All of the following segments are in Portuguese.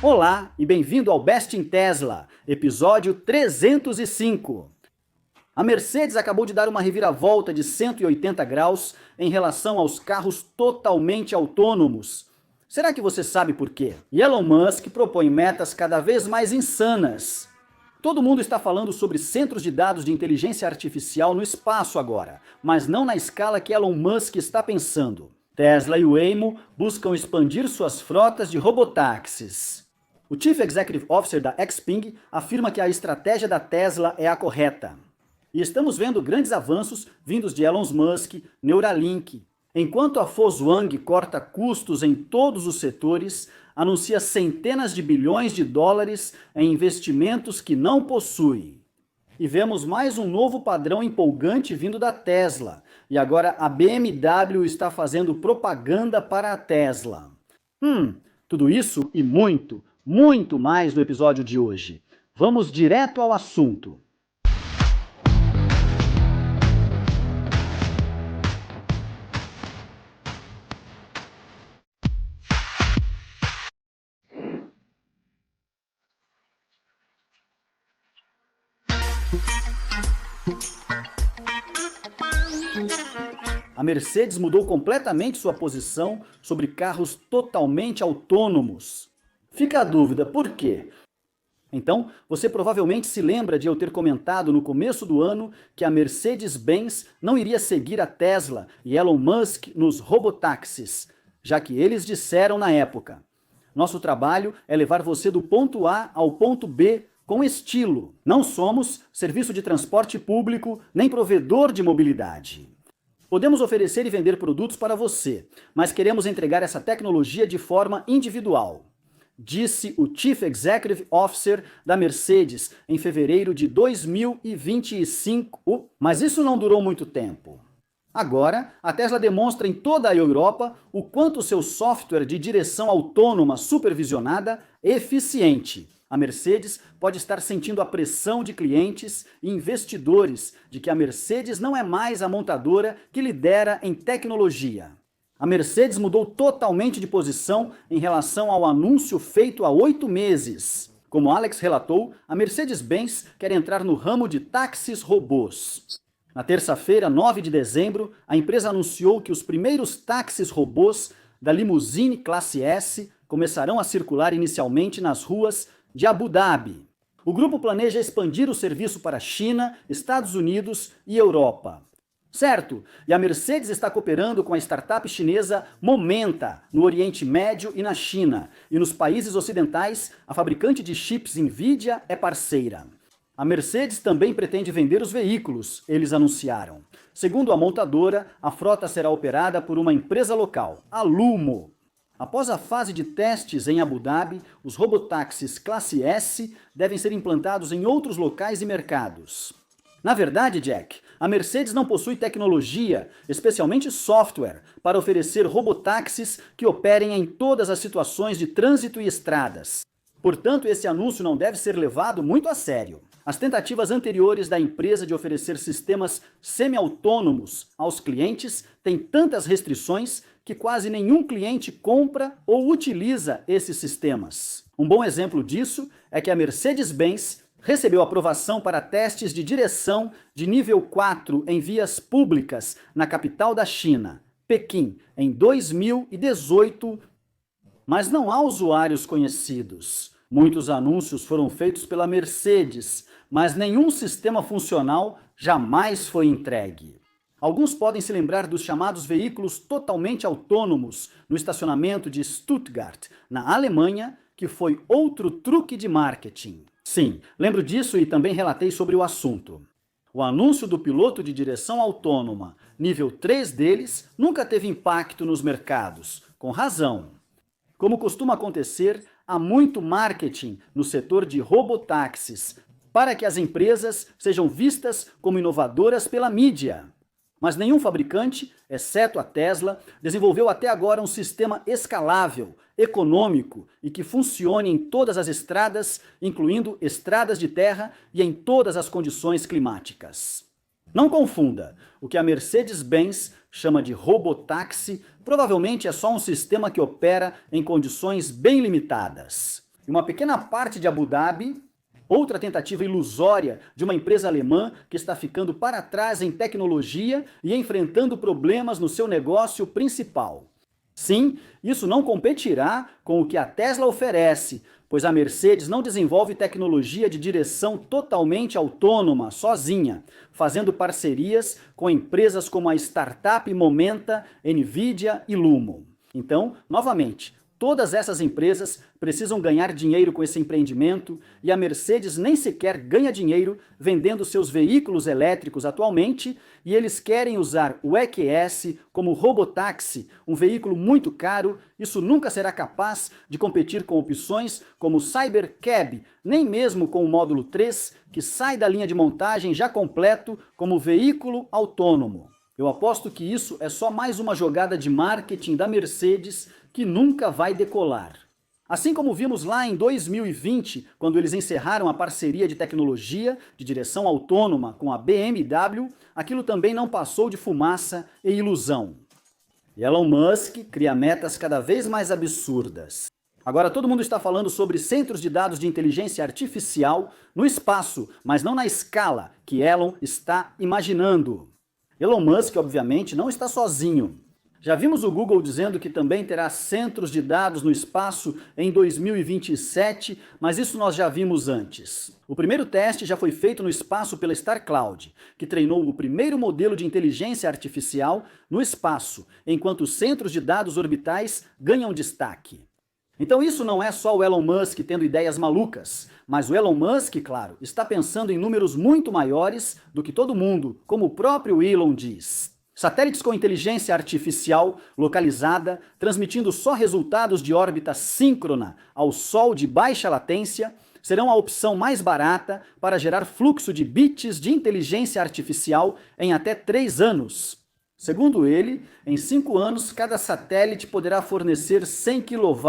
Olá e bem-vindo ao Best in Tesla, episódio 305. A Mercedes acabou de dar uma reviravolta de 180 graus em relação aos carros totalmente autônomos. Será que você sabe por quê? Elon Musk propõe metas cada vez mais insanas. Todo mundo está falando sobre centros de dados de inteligência artificial no espaço agora, mas não na escala que Elon Musk está pensando. Tesla e Waymo buscam expandir suas frotas de robotáxis. O Chief Executive Officer da Xpeng afirma que a estratégia da Tesla é a correta. E estamos vendo grandes avanços vindos de Elon Musk, Neuralink. Enquanto a Volkswagen corta custos em todos os setores, anuncia centenas de bilhões de dólares em investimentos que não possui. E vemos mais um novo padrão empolgante vindo da Tesla. E agora a BMW está fazendo propaganda para a Tesla. Tudo isso e muito mais no episódio de hoje. Vamos direto ao assunto. A Mercedes mudou completamente sua posição sobre carros totalmente autônomos. Fica a dúvida, por quê? Então, você provavelmente se lembra de eu ter comentado no começo do ano que a Mercedes-Benz não iria seguir a Tesla e Elon Musk nos robotáxis, já que eles disseram na época: nosso trabalho é levar você do ponto A ao ponto B com estilo. Não somos serviço de transporte público nem provedor de mobilidade. Podemos oferecer e vender produtos para você, mas queremos entregar essa tecnologia de forma individual, disse o Chief Executive Officer da Mercedes em fevereiro de 2025, mas isso não durou muito tempo. Agora, a Tesla demonstra em toda a Europa o quanto seu software de direção autônoma supervisionada é eficiente. A Mercedes pode estar sentindo a pressão de clientes e investidores de que a Mercedes não é mais a montadora que lidera em tecnologia. A Mercedes mudou totalmente de posição em relação ao anúncio feito há 8 meses. Como Alex relatou, a Mercedes-Benz quer entrar no ramo de táxis robôs. Na terça-feira, 9 de dezembro, a empresa anunciou que os primeiros táxis robôs da limusine classe S começarão a circular inicialmente nas ruas de Abu Dhabi. O grupo planeja expandir o serviço para China, Estados Unidos e Europa. Certo, e a Mercedes está cooperando com a startup chinesa Momenta, no Oriente Médio e na China. E nos países ocidentais, a fabricante de chips Nvidia é parceira. A Mercedes também pretende vender os veículos, eles anunciaram. Segundo a montadora, a frota será operada por uma empresa local, a Lumo. Após a fase de testes em Abu Dhabi, os robotáxis classe S devem ser implantados em outros locais e mercados. Na verdade, Jack, a Mercedes não possui tecnologia, especialmente software, para oferecer robotáxis que operem em todas as situações de trânsito e estradas. Portanto, esse anúncio não deve ser levado muito a sério. As tentativas anteriores da empresa de oferecer sistemas semi-autônomos aos clientes têm tantas restrições que quase nenhum cliente compra ou utiliza esses sistemas. Um bom exemplo disso é que a Mercedes-Benz recebeu aprovação para testes de direção de nível 4 em vias públicas na capital da China, Pequim, em 2018, mas não há usuários conhecidos. Muitos anúncios foram feitos pela Mercedes, mas nenhum sistema funcional jamais foi entregue. Alguns podem se lembrar dos chamados veículos totalmente autônomos no estacionamento de Stuttgart, na Alemanha, que foi outro truque de marketing. Sim, lembro disso e também relatei sobre o assunto. O anúncio do piloto de direção autônoma, nível 3 deles, nunca teve impacto nos mercados, com razão. Como costuma acontecer, há muito marketing no setor de robotáxis, para que as empresas sejam vistas como inovadoras pela mídia. Mas nenhum fabricante, exceto a Tesla, desenvolveu até agora um sistema escalável, econômico e que funcione em todas as estradas, incluindo estradas de terra e em todas as condições climáticas. Não confunda, o que a Mercedes-Benz chama de robotáxi provavelmente é só um sistema que opera em condições bem limitadas. e uma pequena parte de Abu Dhabi, outra tentativa ilusória de uma empresa alemã que está ficando para trás em tecnologia e enfrentando problemas no seu negócio principal. Sim, isso não competirá com o que a Tesla oferece, pois a Mercedes não desenvolve tecnologia de direção totalmente autônoma, sozinha, fazendo parcerias com empresas como a startup Momenta, Nvidia e Lumo. Então, novamente, todas essas empresas precisam ganhar dinheiro com esse empreendimento e a Mercedes nem sequer ganha dinheiro vendendo seus veículos elétricos atualmente e eles querem usar o EQS como robotáxi, um veículo muito caro. Isso nunca será capaz de competir com opções como o Cybercab, nem mesmo com o módulo 3, que sai da linha de montagem já completo como veículo autônomo. Eu aposto que isso é só mais uma jogada de marketing da Mercedes que nunca vai decolar. Assim como vimos lá em 2020, quando eles encerraram a parceria de tecnologia de direção autônoma com a BMW, aquilo também não passou de fumaça e ilusão. Elon Musk cria metas cada vez mais absurdas. Agora todo mundo está falando sobre centros de dados de inteligência artificial no espaço, mas não na escala que Elon está imaginando. Elon Musk, obviamente, não está sozinho. Já vimos o Google dizendo que também terá centros de dados no espaço em 2027, mas isso nós já vimos antes. O primeiro teste já foi feito no espaço pela StarCloud, que treinou o primeiro modelo de inteligência artificial no espaço, enquanto os centros de dados orbitais ganham destaque. Então isso não é só o Elon Musk tendo ideias malucas, mas o Elon Musk, claro, está pensando em números muito maiores do que todo mundo, como o próprio Elon diz. Satélites com inteligência artificial localizada, transmitindo só resultados de órbita síncrona ao Sol de baixa latência, serão a opção mais barata para gerar fluxo de bits de inteligência artificial em até 3 anos. Segundo ele, em 5 anos, cada satélite poderá fornecer 100 kW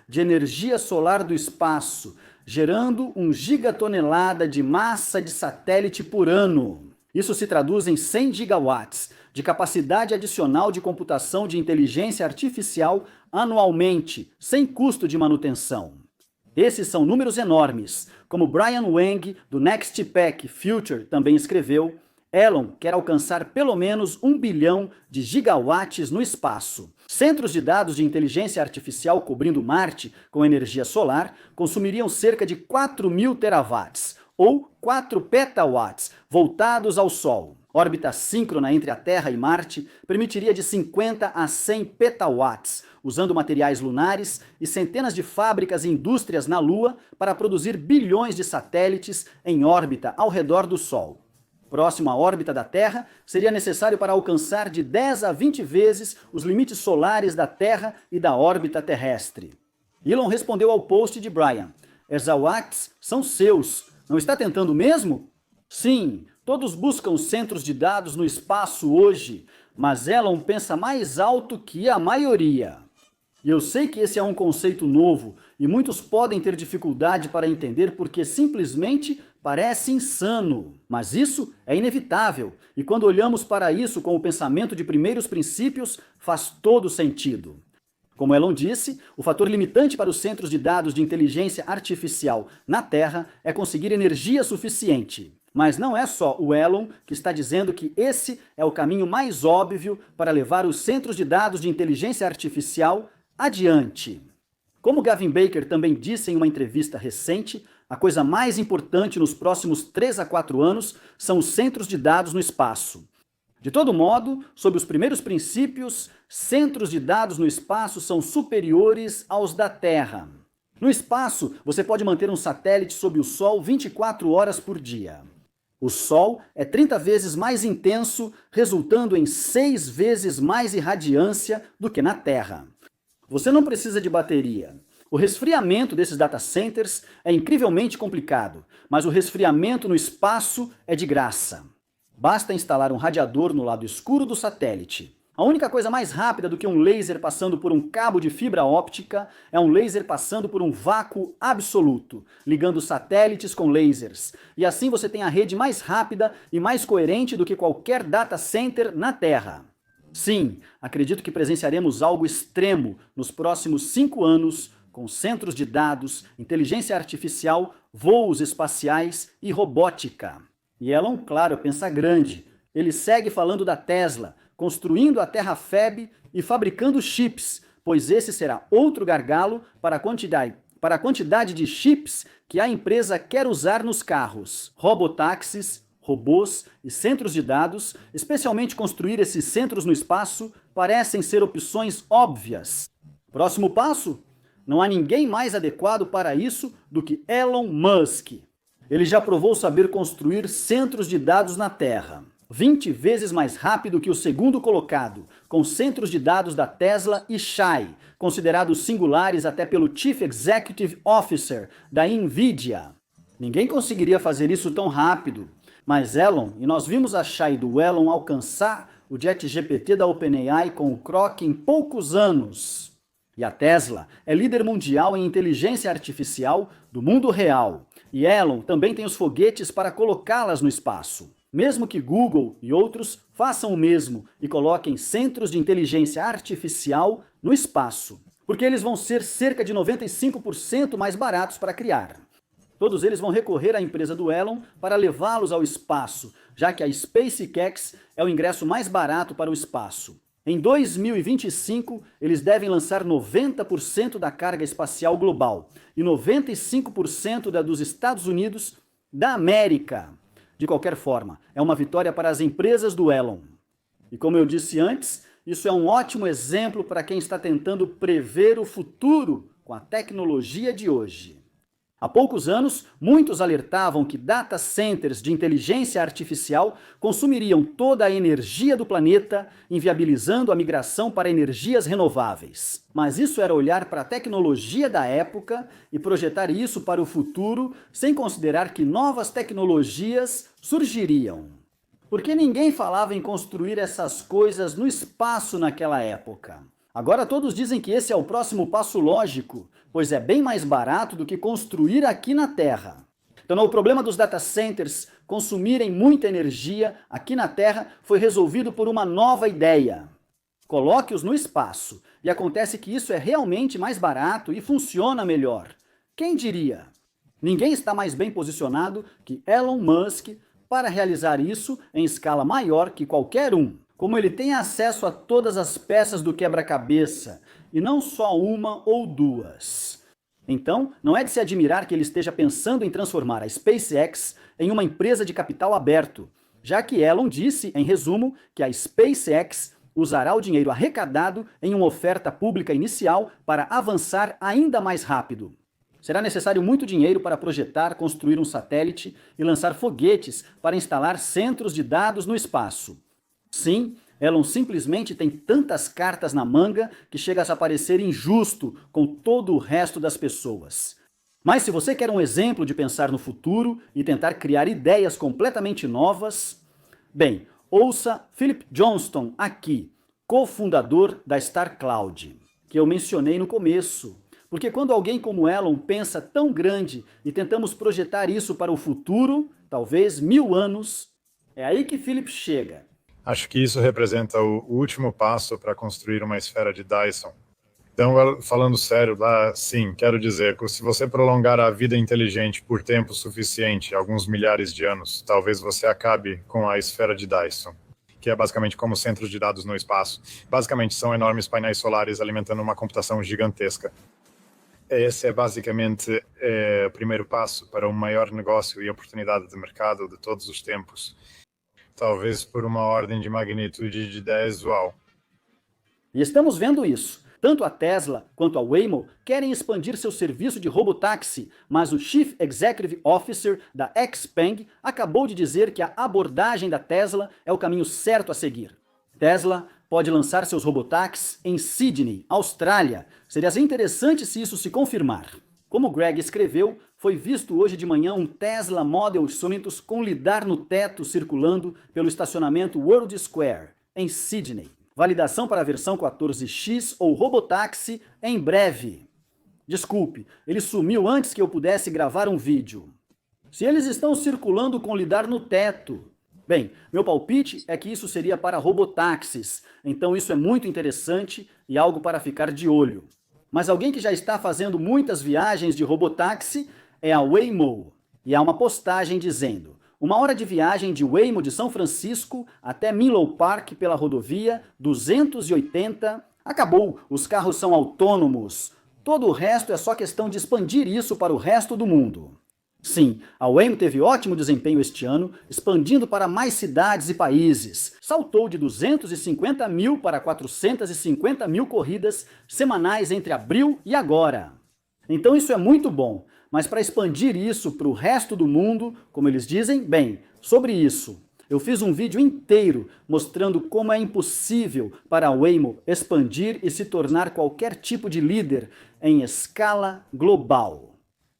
de energia solar do espaço, gerando 1 gigatonelada de massa de satélite por ano. Isso se traduz em 100 gigawatts de capacidade adicional de computação de inteligência artificial anualmente, sem custo de manutenção. Esses são números enormes. Como Brian Wang, do NextPack Future, também escreveu, Elon quer alcançar pelo menos 1 bilhão de gigawatts no espaço. Centros de dados de inteligência artificial cobrindo Marte com energia solar consumiriam cerca de 4.000 terawatts, ou 4 petawatts, voltados ao Sol. Órbita síncrona entre a Terra e Marte permitiria de 50 a 100 petawatts, usando materiais lunares e centenas de fábricas e indústrias na Lua para produzir bilhões de satélites em órbita ao redor do Sol. Próximo à órbita da Terra, seria necessário para alcançar de 10 a 20 vezes os limites solares da Terra e da órbita terrestre. Elon respondeu ao post de Brian, Exawatts são seus, não está tentando mesmo? Sim, todos buscam centros de dados no espaço hoje, mas Elon pensa mais alto que a maioria. E eu sei que esse é um conceito novo e muitos podem ter dificuldade para entender porque simplesmente parece insano. Mas isso é inevitável e quando olhamos para isso com o pensamento de primeiros princípios, faz todo sentido. Como Elon disse, o fator limitante para os centros de dados de inteligência artificial na Terra é conseguir energia suficiente. Mas não é só o Elon que está dizendo que esse é o caminho mais óbvio para levar os centros de dados de inteligência artificial adiante. Como Gavin Baker também disse em uma entrevista recente, a coisa mais importante nos próximos 3 a 4 anos são os centros de dados no espaço. De todo modo, sob os primeiros princípios, centros de dados no espaço são superiores aos da Terra. No espaço, você pode manter um satélite sob o Sol 24 horas por dia. O Sol é 30 vezes mais intenso, resultando em 6 vezes mais irradiância do que na Terra. Você não precisa de bateria. O resfriamento desses data centers é incrivelmente complicado, mas o resfriamento no espaço é de graça. Basta instalar um radiador no lado escuro do satélite. A única coisa mais rápida do que um laser passando por um cabo de fibra óptica é um laser passando por um vácuo absoluto, ligando satélites com lasers. E assim você tem a rede mais rápida e mais coerente do que qualquer data center na Terra. Sim, acredito que presenciaremos algo extremo nos próximos 5 anos com centros de dados, inteligência artificial, voos espaciais e robótica. E Elon, claro, pensa grande. Ele segue falando da Tesla, construindo a Terrafab e fabricando chips, pois esse será outro gargalo para a quantidade de chips que a empresa quer usar nos carros. Robotáxis, robôs e centros de dados, especialmente construir esses centros no espaço, parecem ser opções óbvias. Próximo passo? Não há ninguém mais adequado para isso do que Elon Musk. Ele já provou saber construir centros de dados na Terra, 20 vezes mais rápido que o segundo colocado, com centros de dados da Tesla e Shai, considerados singulares até pelo Chief Executive Officer da Nvidia. Ninguém conseguiria fazer isso tão rápido, mas Elon, e nós vimos a Shai do Elon alcançar o ChatGPT da OpenAI com o Grok em poucos anos. E a Tesla é líder mundial em inteligência artificial do mundo real. E Elon também tem os foguetes para colocá-las no espaço. Mesmo que Google e outros façam o mesmo e coloquem centros de inteligência artificial no espaço, porque eles vão ser cerca de 95% mais baratos para criar. Todos eles vão recorrer à empresa do Elon para levá-los ao espaço, já que a SpaceX é o ingresso mais barato para o espaço. Em 2025, eles devem lançar 90% da carga espacial global e 95% da dos Estados Unidos da América. De qualquer forma, é uma vitória para as empresas do Elon. E como eu disse antes, isso é um ótimo exemplo para quem está tentando prever o futuro com a tecnologia de hoje. Há poucos anos, muitos alertavam que data centers de inteligência artificial consumiriam toda a energia do planeta, inviabilizando a migração para energias renováveis. Mas isso era olhar para a tecnologia da época e projetar isso para o futuro, sem considerar que novas tecnologias surgiriam. Porque ninguém falava em construir essas coisas no espaço naquela época. Agora todos dizem que esse é o próximo passo lógico, pois é bem mais barato do que construir aqui na Terra. Então o problema dos data centers consumirem muita energia aqui na Terra foi resolvido por uma nova ideia. Coloque-os no espaço, e acontece que isso é realmente mais barato e funciona melhor. Quem diria? Ninguém está mais bem posicionado que Elon Musk para realizar isso em escala maior que qualquer um. Como ele tem acesso a todas as peças do quebra-cabeça, e não só uma ou duas. Então, não é de se admirar que ele esteja pensando em transformar a SpaceX em uma empresa de capital aberto, já que Elon disse, em resumo, que a SpaceX usará o dinheiro arrecadado em uma oferta pública inicial para avançar ainda mais rápido. Será necessário muito dinheiro para projetar, construir um satélite e lançar foguetes para instalar centros de dados no espaço. Sim, Elon simplesmente tem tantas cartas na manga que chega a parecer injusto com todo o resto das pessoas. Mas se você quer um exemplo de pensar no futuro e tentar criar ideias completamente novas, bem, ouça Philip Johnston aqui, cofundador da StarCloud, que eu mencionei no começo. Porque quando alguém como Elon pensa tão grande e tentamos projetar isso para o futuro, talvez 1000 anos, é aí que Philip chega. Acho que isso representa o último passo para construir uma esfera de Dyson. Então, falando sério, sim, quero dizer que se você prolongar a vida inteligente por tempo suficiente, alguns milhares de anos, talvez você acabe com a esfera de Dyson, que é basicamente como centros de dados no espaço. Basicamente, são enormes painéis solares alimentando uma computação gigantesca. Esse é basicamente o primeiro passo para o maior negócio e oportunidade de mercado de todos os tempos. Talvez por uma ordem de magnitude de 10 uau. E estamos vendo isso. Tanto a Tesla quanto a Waymo querem expandir seu serviço de robotáxi, mas o Chief Executive Officer da XPeng acabou de dizer que a abordagem da Tesla é o caminho certo a seguir. Tesla pode lançar seus robotáxis em Sydney, Austrália. Seria interessante se isso se confirmar. Como Greg escreveu, foi visto hoje de manhã um Tesla Model 5 com lidar no teto circulando pelo estacionamento World Square, em Sydney. Validação para a versão 14X ou robotáxi em breve. Desculpe, ele sumiu antes que eu pudesse gravar um vídeo. Se eles estão circulando com lidar no teto... Bem, meu palpite é que isso seria para robotáxis, então isso é muito interessante e algo para ficar de olho. Mas alguém que já está fazendo muitas viagens de robotáxi é a Waymo. E há uma postagem dizendo: 1 hora de viagem de Waymo de São Francisco até Menlo Park pela rodovia 280. Acabou, os carros são autônomos. Todo o resto é só questão de expandir isso para o resto do mundo. Sim, a Waymo teve ótimo desempenho este ano, expandindo para mais cidades e países. Saltou de 250 mil para 450 mil corridas semanais entre abril e agora. Então isso é muito bom, mas para expandir isso para o resto do mundo, como eles dizem, bem, sobre isso, eu fiz um vídeo inteiro mostrando como é impossível para a Waymo expandir e se tornar qualquer tipo de líder em escala global.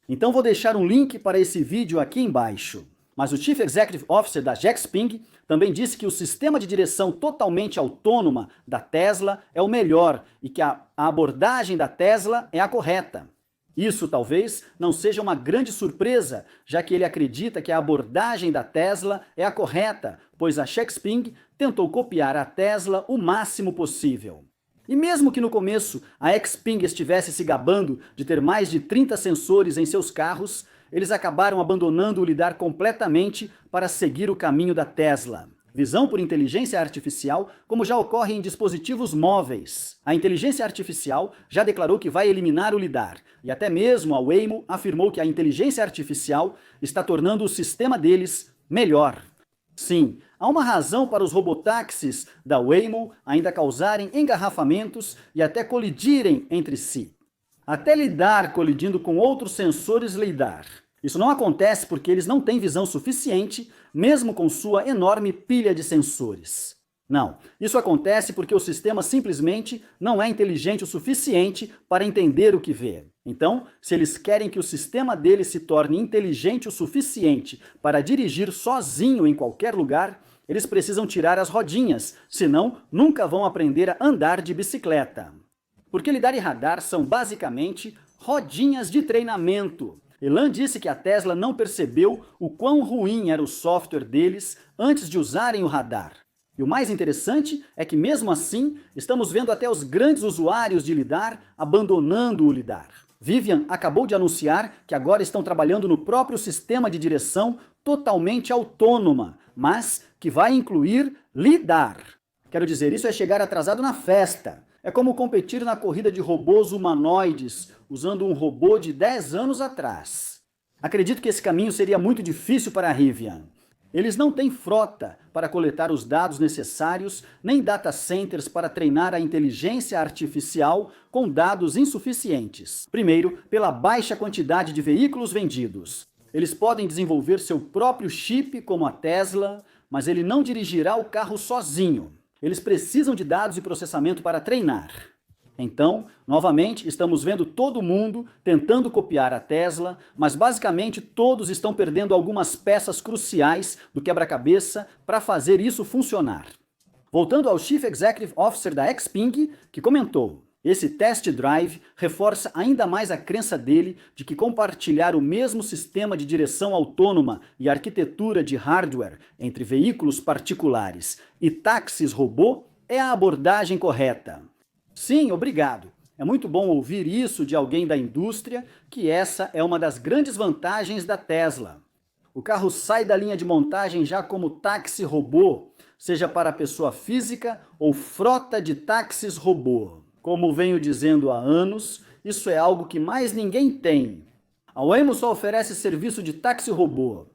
Então vou deixar um link para esse vídeo aqui embaixo. Mas o Chief Executive Officer da Xpeng também disse que o sistema de direção totalmente autônoma da Tesla é o melhor e que a abordagem da Tesla é a correta. Isso talvez não seja uma grande surpresa, já que ele acredita que a abordagem da Tesla é a correta, pois a Xpeng tentou copiar a Tesla o máximo possível. E mesmo que no começo a Xpeng estivesse se gabando de ter mais de 30 sensores em seus carros, eles acabaram abandonando o lidar completamente para seguir o caminho da Tesla. Visão por inteligência artificial, como já ocorre em dispositivos móveis. A inteligência artificial já declarou que vai eliminar o lidar, e até mesmo a Waymo afirmou que a inteligência artificial está tornando o sistema deles melhor. Sim, há uma razão para os robotáxis da Waymo ainda causarem engarrafamentos e até colidirem entre si. Até lidar colidindo com outros sensores lidar. Isso não acontece porque eles não têm visão suficiente, mesmo com sua enorme pilha de sensores. Não, isso acontece porque o sistema simplesmente não é inteligente o suficiente para entender o que vê. Então, se eles querem que o sistema deles se torne inteligente o suficiente para dirigir sozinho em qualquer lugar, eles precisam tirar as rodinhas, senão nunca vão aprender a andar de bicicleta. Porque lidar e radar são basicamente rodinhas de treinamento. Elon disse que a Tesla não percebeu o quão ruim era o software deles antes de usarem o radar. E o mais interessante é que mesmo assim, estamos vendo até os grandes usuários de lidar abandonando o lidar. Vivian acabou de anunciar que agora estão trabalhando no próprio sistema de direção totalmente autônoma, mas que vai incluir lidar. Quero dizer, isso é chegar atrasado na festa. É como competir na corrida de robôs humanoides, usando um robô de 10 anos atrás. Acredito que esse caminho seria muito difícil para a Rivian. Eles não têm frota para coletar os dados necessários, nem data centers para treinar a inteligência artificial com dados insuficientes. Primeiro, pela baixa quantidade de veículos vendidos. Eles podem desenvolver seu próprio chip, como a Tesla, mas ele não dirigirá o carro sozinho. Eles precisam de dados e processamento para treinar. Então, novamente, estamos vendo todo mundo tentando copiar a Tesla, mas basicamente todos estão perdendo algumas peças cruciais do quebra-cabeça para fazer isso funcionar. Voltando ao Chief Executive Officer da Xpeng, que comentou: esse test drive reforça ainda mais a crença dele de que compartilhar o mesmo sistema de direção autônoma e arquitetura de hardware entre veículos particulares e táxis robô é a abordagem correta. Sim, obrigado. É muito bom ouvir isso de alguém da indústria, que essa é uma das grandes vantagens da Tesla. O carro sai da linha de montagem já como táxi robô, seja para pessoa física ou frota de táxis robô. Como venho dizendo há anos, isso é algo que mais ninguém tem. A Waymo só oferece serviço de táxi robô.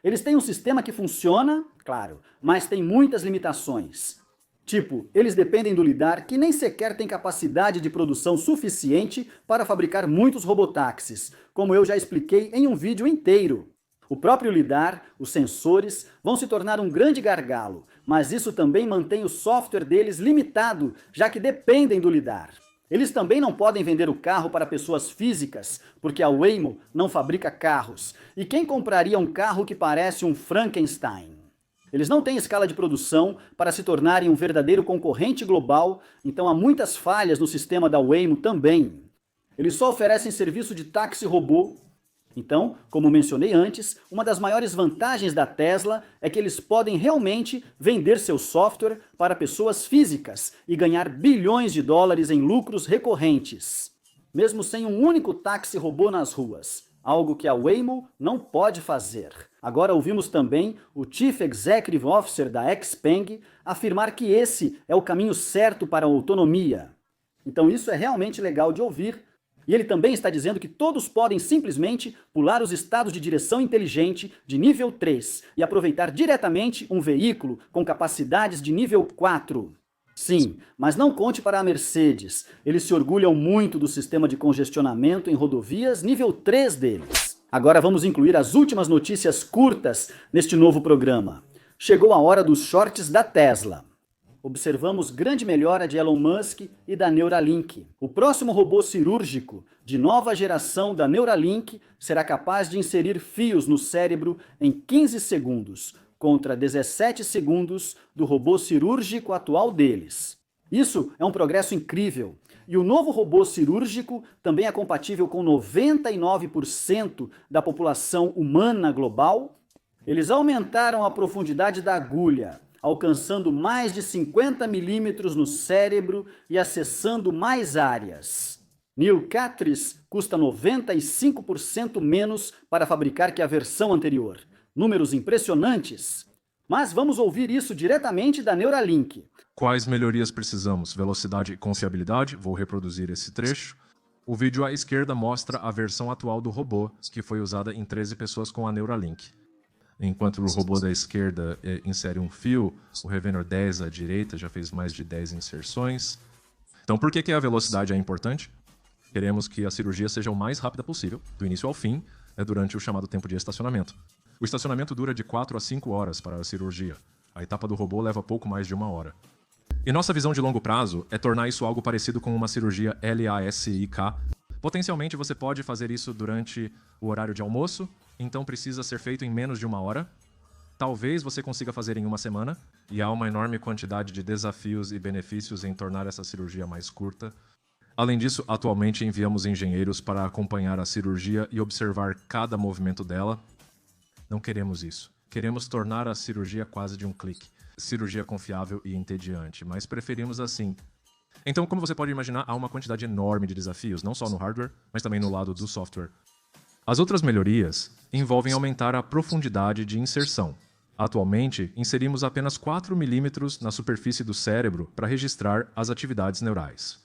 Eles têm um sistema que funciona, claro, mas tem muitas limitações. Tipo, eles dependem do lidar, que nem sequer tem capacidade de produção suficiente para fabricar muitos robotáxis, como eu já expliquei em um vídeo inteiro. O próprio lidar, os sensores, vão se tornar um grande gargalo, mas isso também mantém o software deles limitado, já que dependem do lidar. Eles também não podem vender o carro para pessoas físicas, porque a Waymo não fabrica carros. E quem compraria um carro que parece um Frankenstein? Eles não têm escala de produção para se tornarem um verdadeiro concorrente global, então há muitas falhas no sistema da Waymo também. Eles só oferecem serviço de táxi robô. Então, como mencionei antes, uma das maiores vantagens da Tesla é que eles podem realmente vender seu software para pessoas físicas e ganhar bilhões de dólares em lucros recorrentes. mesmo sem um único táxi robô nas ruas, algo que a Waymo não pode fazer. Agora ouvimos também o Chief Executive Officer da XPeng afirmar que esse é o caminho certo para a autonomia. Então isso é realmente legal de ouvir. E ele também está dizendo que todos podem simplesmente pular os estados de direção inteligente de nível 3 e aproveitar diretamente um veículo com capacidades de nível 4. Sim, mas não conte para a Mercedes. Eles se orgulham muito do sistema de congestionamento em rodovias nível 3 deles. Agora vamos incluir as últimas notícias curtas neste novo programa. Chegou a hora dos shorts da Tesla. Observamos grande melhora de Elon Musk e da Neuralink. O próximo robô cirúrgico de nova geração da Neuralink será capaz de inserir fios no cérebro em 15 segundos, contra 17 segundos do robô cirúrgico atual deles. Isso é um progresso incrível. E o novo robô cirúrgico também é compatível com 99% da população humana global. Eles aumentaram a profundidade da agulha, alcançando mais de 50 milímetros no cérebro e acessando mais áreas. Neil Catrice custa 95% menos para fabricar que a versão anterior. Números impressionantes. Mas vamos ouvir isso diretamente da Neuralink. Quais melhorias precisamos? Velocidade e confiabilidade? Vou reproduzir esse trecho. O vídeo à esquerda mostra a versão atual do robô, que foi usada em 13 pessoas com a Neuralink. Enquanto o robô da esquerda insere um fio, o Revenor 10 à direita já fez mais de 10 inserções. Então por que a velocidade é importante? Queremos que a cirurgia seja o mais rápida possível, do início ao fim, durante o chamado tempo de estacionamento. O estacionamento dura de 4 a 5 horas para a cirurgia. A etapa do robô leva pouco mais de 1 hora. E nossa visão de longo prazo é tornar isso algo parecido com uma cirurgia LASIK. Potencialmente você pode fazer isso durante o horário de almoço, então precisa ser feito em menos de 1 hora. Talvez você consiga fazer em 1 semana, e há uma enorme quantidade de desafios e benefícios em tornar essa cirurgia mais curta. Além disso, atualmente enviamos engenheiros para acompanhar a cirurgia e observar cada movimento dela. Não queremos isso. Queremos tornar a cirurgia quase de um clique. Cirurgia confiável e entediante, mas preferimos assim. Então, como você pode imaginar, há uma quantidade enorme de desafios, não só no hardware, mas também no lado do software. As outras melhorias envolvem aumentar a profundidade de inserção. Atualmente, inserimos apenas 4 milímetros na superfície do cérebro para registrar as atividades neurais.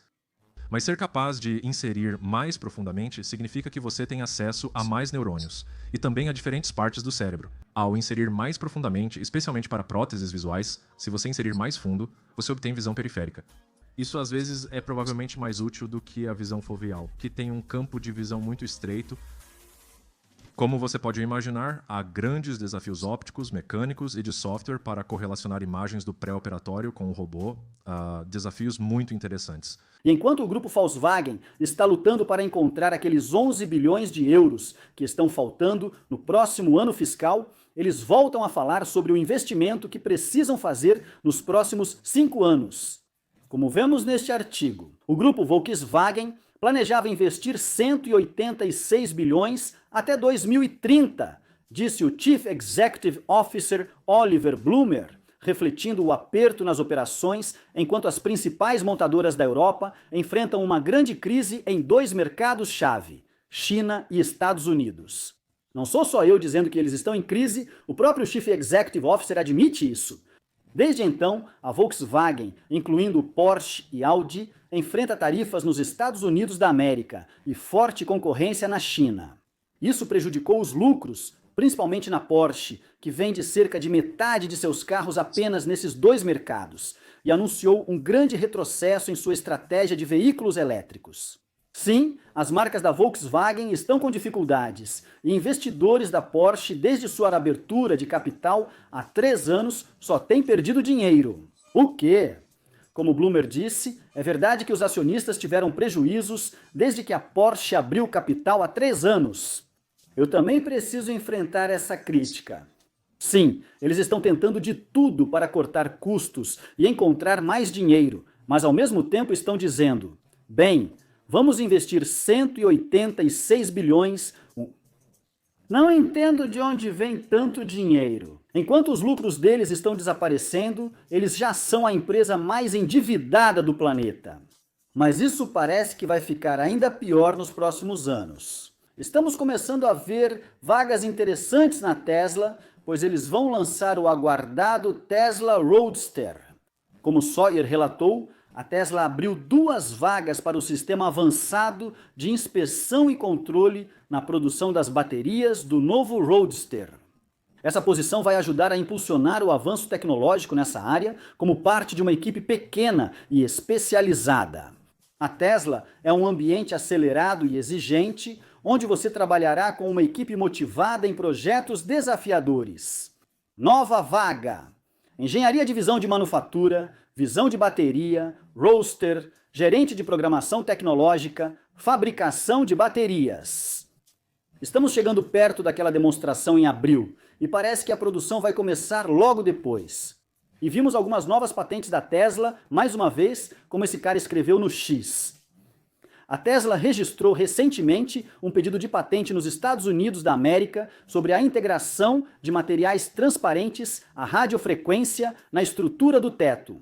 Mas ser capaz de inserir mais profundamente significa que você tem acesso a mais neurônios e também a diferentes partes do cérebro. Ao inserir mais profundamente, especialmente para próteses visuais, se você inserir mais fundo, você obtém visão periférica. Isso às vezes é provavelmente mais útil do que a visão foveal, que tem um campo de visão muito estreito. Como você pode imaginar, há grandes desafios ópticos, mecânicos e de software para correlacionar imagens do pré-operatório com o robô, desafios muito interessantes. E enquanto o grupo Volkswagen está lutando para encontrar aqueles 11 bilhões de euros que estão faltando no próximo ano fiscal, eles voltam a falar sobre o investimento que precisam fazer nos próximos 5 anos. Como vemos neste artigo, o grupo Volkswagen planejava investir 186 bilhões até 2030, disse o Chief Executive Officer Oliver Blumer, refletindo o aperto nas operações enquanto as principais montadoras da Europa enfrentam uma grande crise em 2 mercados-chave, China e Estados Unidos. Não sou só eu dizendo que eles estão em crise, o próprio Chief Executive Officer admite isso. Desde então, a Volkswagen, incluindo Porsche e Audi, enfrenta tarifas nos Estados Unidos da América e forte concorrência na China. Isso prejudicou os lucros, principalmente na Porsche, que vende cerca de metade de seus carros apenas nesses 2 mercados, e anunciou um grande retrocesso em sua estratégia de veículos elétricos. Sim, as marcas da Volkswagen estão com dificuldades, e investidores da Porsche, desde sua abertura de capital há 3 anos, só têm perdido dinheiro. O quê? Como Blumer disse, é verdade que os acionistas tiveram prejuízos desde que a Porsche abriu capital há 3 anos. Eu também preciso enfrentar essa crítica. Sim, eles estão tentando de tudo para cortar custos e encontrar mais dinheiro, mas ao mesmo tempo estão dizendo: bem, vamos investir 186 bilhões. Não entendo de onde vem tanto dinheiro. Enquanto os lucros deles estão desaparecendo, eles já são a empresa mais endividada do planeta. Mas isso parece que vai ficar ainda pior nos próximos anos. Estamos começando a ver vagas interessantes na Tesla, pois eles vão lançar o aguardado Tesla Roadster. Como Sawyer relatou, a Tesla abriu 2 vagas para o sistema avançado de inspeção e controle na produção das baterias do novo Roadster. Essa posição vai ajudar a impulsionar o avanço tecnológico nessa área como parte de uma equipe pequena e especializada. A Tesla é um ambiente acelerado e exigente, onde você trabalhará com uma equipe motivada em projetos desafiadores. Nova vaga: engenharia de visão de manufatura, visão de bateria, roadster, gerente de programação tecnológica, fabricação de baterias. Estamos chegando perto daquela demonstração em abril e parece que a produção vai começar logo depois. E vimos algumas novas patentes da Tesla, mais uma vez, como esse cara escreveu no X. A Tesla registrou recentemente um pedido de patente nos Estados Unidos da América sobre a integração de materiais transparentes à radiofrequência na estrutura do teto,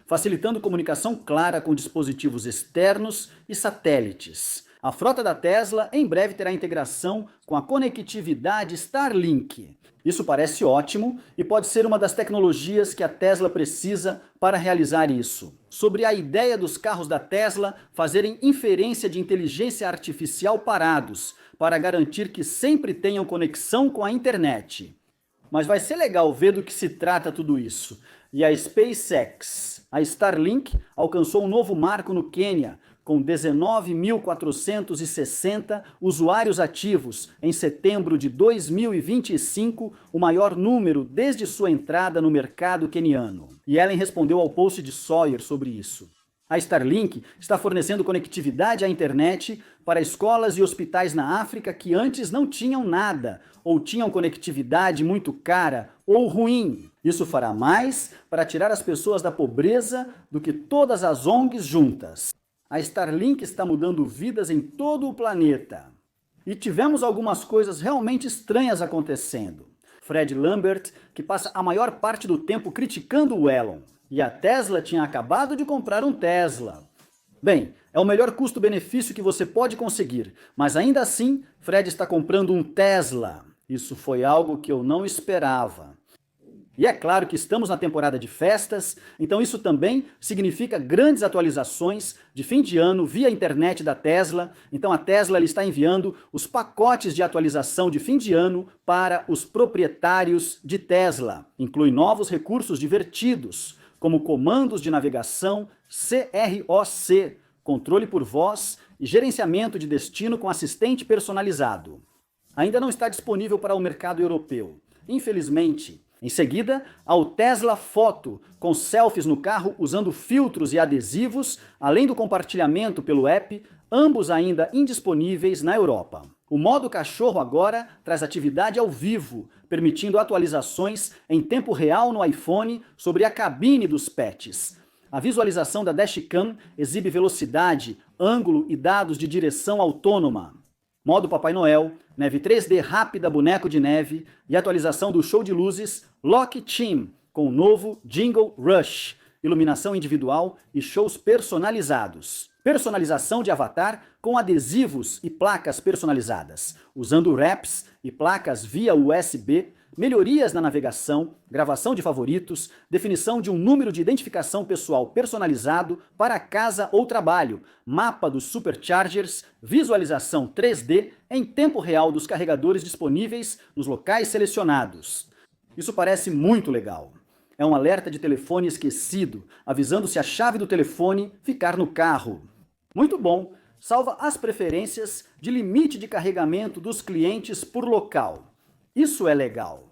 facilitando comunicação clara com dispositivos externos e satélites. A frota da Tesla em breve terá integração com a conectividade Starlink. Isso parece ótimo e pode ser uma das tecnologias que a Tesla precisa para realizar isso. Sobre a ideia dos carros da Tesla fazerem inferência de inteligência artificial parados, para garantir que sempre tenham conexão com a internet. Mas vai ser legal ver do que se trata tudo isso. E a SpaceX, a Starlink, alcançou um novo marco no Quênia, com 19.460 usuários ativos em setembro de 2025, o maior número desde sua entrada no mercado queniano. E Ellen respondeu ao post de Sawyer sobre isso. A Starlink está fornecendo conectividade à internet para escolas e hospitais na África que antes não tinham nada, ou tinham conectividade muito cara ou ruim. Isso fará mais para tirar as pessoas da pobreza do que todas as ONGs juntas. A Starlink está mudando vidas em todo o planeta. E tivemos algumas coisas realmente estranhas acontecendo. Fred Lambert, que passa a maior parte do tempo criticando o Elon. E a Tesla tinha acabado de comprar um Tesla. Bem, é o melhor custo-benefício que você pode conseguir, mas ainda assim, Fred está comprando um Tesla. Isso foi algo que eu não esperava. E é claro que estamos na temporada de festas, então isso também significa grandes atualizações de fim de ano via internet da Tesla. Então a Tesla está enviando os pacotes de atualização de fim de ano para os proprietários de Tesla. Inclui novos recursos divertidos, como comandos de navegação CROC, controle por voz e gerenciamento de destino com assistente personalizado. Ainda não está disponível para o mercado europeu, infelizmente. Em seguida, há o Tesla Foto, com selfies no carro usando filtros e adesivos, além do compartilhamento pelo app, ambos ainda indisponíveis na Europa. O modo cachorro agora traz atividade ao vivo, permitindo atualizações em tempo real no iPhone sobre a cabine dos pets. A visualização da dashcam exibe velocidade, ângulo e dados de direção autônoma. Modo Papai Noel, neve 3D rápida boneco de neve e atualização do show de luzes Lock Team, com o novo Jingle Rush, iluminação individual e shows personalizados. Personalização de avatar com adesivos e placas personalizadas, usando wraps e placas via USB, melhorias na navegação, gravação de favoritos, definição de um número de identificação pessoal personalizado para casa ou trabalho, mapa dos superchargers, visualização 3D em tempo real dos carregadores disponíveis nos locais selecionados. Isso parece muito legal. É um alerta de telefone esquecido, avisando se a chave do telefone ficar no carro. Muito bom! Salva as preferências de limite de carregamento dos clientes por local. Isso é legal.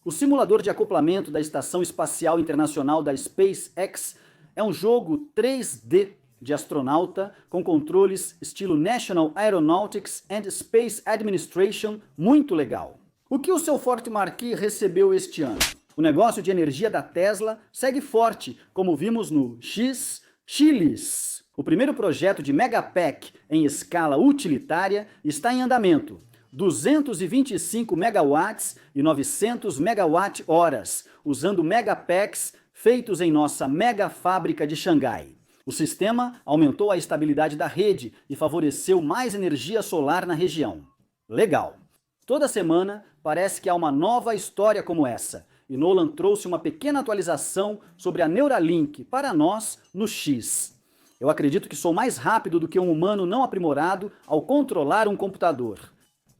O simulador de acoplamento da Estação Espacial Internacional da SpaceX é um jogo 3D de astronauta com controles estilo National Aeronautics and Space Administration, muito legal. O que o seu Forte Marquis recebeu este ano? O negócio de energia da Tesla segue forte, como vimos no Chilis. O primeiro projeto de Megapack em escala utilitária está em andamento. 225 megawatts e 900 megawatt-horas, usando megapacks feitos em nossa mega fábrica de Xangai. O sistema aumentou a estabilidade da rede e favoreceu mais energia solar na região. Legal! Toda semana parece que há uma nova história como essa, e Nolan trouxe uma pequena atualização sobre a Neuralink para nós no X. Eu acredito que sou mais rápido do que um humano não aprimorado ao controlar um computador.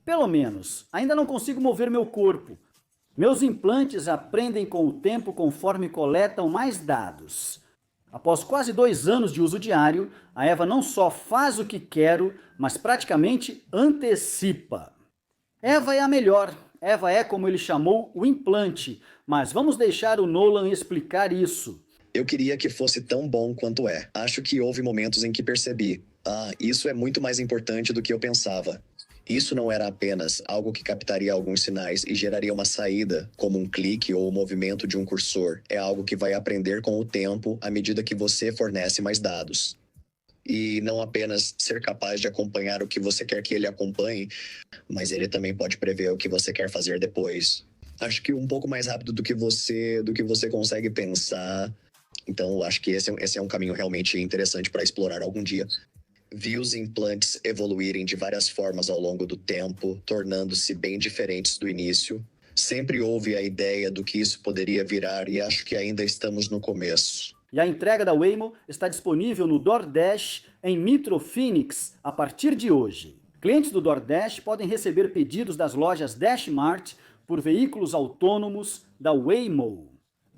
Pelo menos, ainda não consigo mover meu corpo. Meus implantes aprendem com o tempo conforme coletam mais dados. Após quase 2 anos de uso diário, a Eva não só faz o que quero, mas praticamente antecipa. Eva é a melhor. Eva é, como ele chamou, o implante. Mas vamos deixar o Nolan explicar isso. Eu queria que fosse tão bom quanto é. Acho que houve momentos em que percebi, isso é muito mais importante do que eu pensava. Isso não era apenas algo que captaria alguns sinais e geraria uma saída, como um clique ou o movimento de um cursor. É algo que vai aprender com o tempo à medida que você fornece mais dados. E não apenas ser capaz de acompanhar o que você quer que ele acompanhe, mas ele também pode prever o que você quer fazer depois. Acho que um pouco mais rápido do que você consegue pensar. Então, acho que esse é um caminho realmente interessante para explorar algum dia. Vi os implantes evoluírem de várias formas ao longo do tempo, tornando-se bem diferentes do início. Sempre houve a ideia do que isso poderia virar e acho que ainda estamos no começo. E a entrega da Waymo está disponível no DoorDash em Metro Phoenix a partir de hoje. Clientes do DoorDash podem receber pedidos das lojas DashMart por veículos autônomos da Waymo.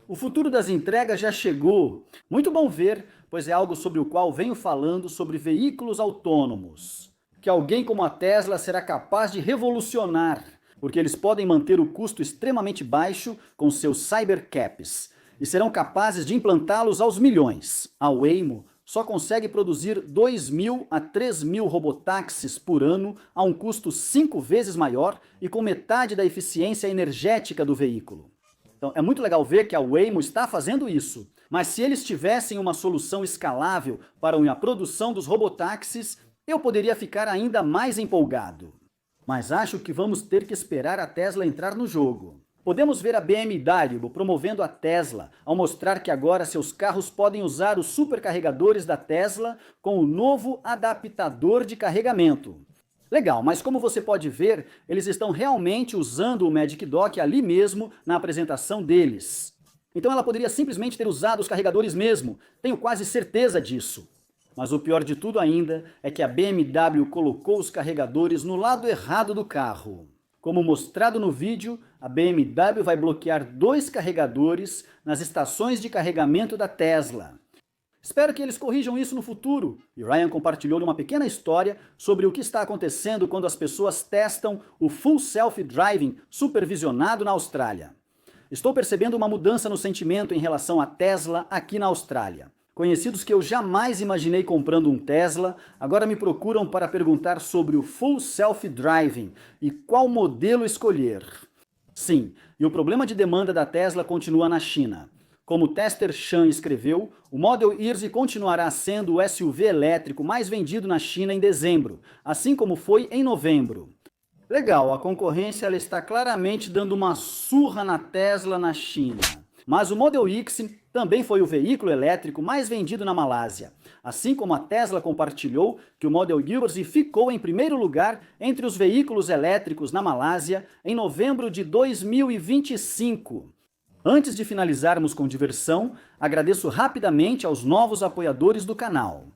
O futuro das entregas já chegou. Muito bom ver, pois é algo sobre o qual venho falando sobre veículos autônomos. Que alguém como a Tesla será capaz de revolucionar, porque eles podem manter o custo extremamente baixo com seus cybercaps e serão capazes de implantá-los aos milhões. A Waymo só consegue produzir 2.000 a 3.000 robotáxis por ano a um custo 5 vezes maior e com metade da eficiência energética do veículo. Então, é muito legal ver que a Waymo está fazendo isso. Mas se eles tivessem uma solução escalável para a produção dos robotáxis, eu poderia ficar ainda mais empolgado. Mas acho que vamos ter que esperar a Tesla entrar no jogo. Podemos ver a BMW promovendo a Tesla ao mostrar que agora seus carros podem usar os supercarregadores da Tesla com o novo adaptador de carregamento. Legal, mas como você pode ver, eles estão realmente usando o Magic Dock ali mesmo na apresentação deles. Então ela poderia simplesmente ter usado os carregadores mesmo, tenho quase certeza disso. Mas o pior de tudo ainda é que a BMW colocou os carregadores no lado errado do carro. Como mostrado no vídeo, a BMW vai bloquear 2 carregadores nas estações de carregamento da Tesla. Espero que eles corrijam isso no futuro. E Ryan compartilhou uma pequena história sobre o que está acontecendo quando as pessoas testam o Full Self Driving supervisionado na Austrália. Estou percebendo uma mudança no sentimento em relação à Tesla aqui na Austrália. Conhecidos que eu jamais imaginei comprando um Tesla, agora me procuram para perguntar sobre o Full Self Driving e qual modelo escolher. Sim, e o problema de demanda da Tesla continua na China. Como Tester Chan escreveu, o Model Yeezy continuará sendo o SUV elétrico mais vendido na China em dezembro, assim como foi em novembro. Legal, a concorrência ela está claramente dando uma surra na Tesla na China. Mas o Model X também foi o veículo elétrico mais vendido na Malásia, assim como a Tesla compartilhou que o Model Yeezy ficou em primeiro lugar entre os veículos elétricos na Malásia em novembro de 2025. Antes de finalizarmos com diversão, agradeço rapidamente aos novos apoiadores do canal.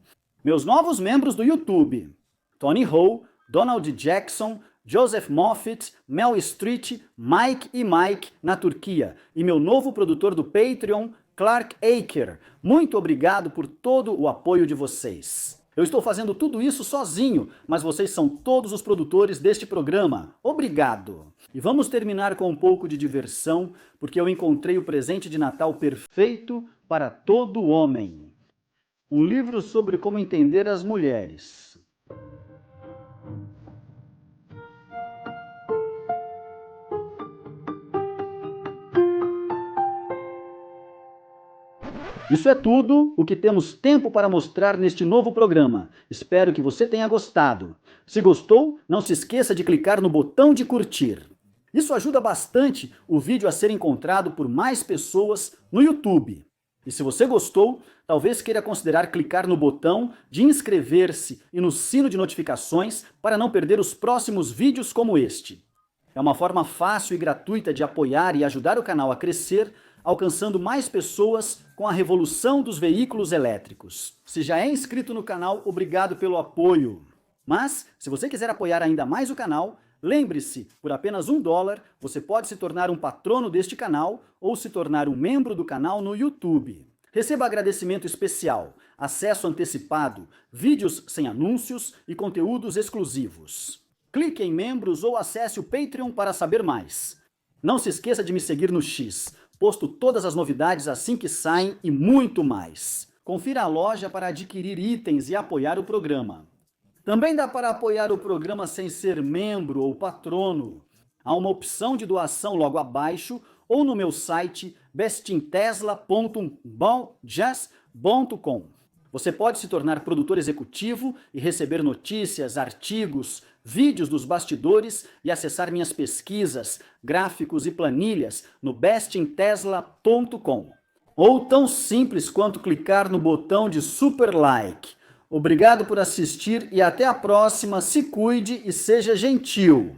Meus novos membros do YouTube: Tony Ho, Donald Jackson, Joseph Moffitt, Mel Street, Mike e Mike na Turquia. E meu novo produtor do Patreon, Clark Aker. Muito obrigado por todo o apoio de vocês. Eu estou fazendo tudo isso sozinho, mas vocês são todos os produtores deste programa. Obrigado! E vamos terminar com um pouco de diversão, porque eu encontrei o presente de Natal perfeito para todo homem. Um livro sobre como entender as mulheres. Isso é tudo o que temos tempo para mostrar neste novo programa. Espero que você tenha gostado. Se gostou, não se esqueça de clicar no botão de curtir. Isso ajuda bastante o vídeo a ser encontrado por mais pessoas no YouTube. E se você gostou, talvez queira considerar clicar no botão de inscrever-se e no sino de notificações para não perder os próximos vídeos como este. É uma forma fácil e gratuita de apoiar e ajudar o canal a crescer, alcançando mais pessoas com a revolução dos veículos elétricos. Se já é inscrito no canal, obrigado pelo apoio. Mas, se você quiser apoiar ainda mais o canal, lembre-se, por apenas $1, você pode se tornar um patrono deste canal ou se tornar um membro do canal no YouTube. Receba agradecimento especial, acesso antecipado, vídeos sem anúncios e conteúdos exclusivos. Clique em membros ou acesse o Patreon para saber mais. Não se esqueça de me seguir no X, posto todas as novidades assim que saem e muito mais. Confira a loja para adquirir itens e apoiar o programa. Também dá para apoiar o programa sem ser membro ou patrono. Há uma opção de doação logo abaixo ou no meu site bestintesla.com. Você pode se tornar produtor executivo e receber notícias, artigos, vídeos dos bastidores e acessar minhas pesquisas, gráficos e planilhas no bestintesla.com. Ou tão simples quanto clicar no botão de super like. Obrigado por assistir e até a próxima. Se cuide e seja gentil.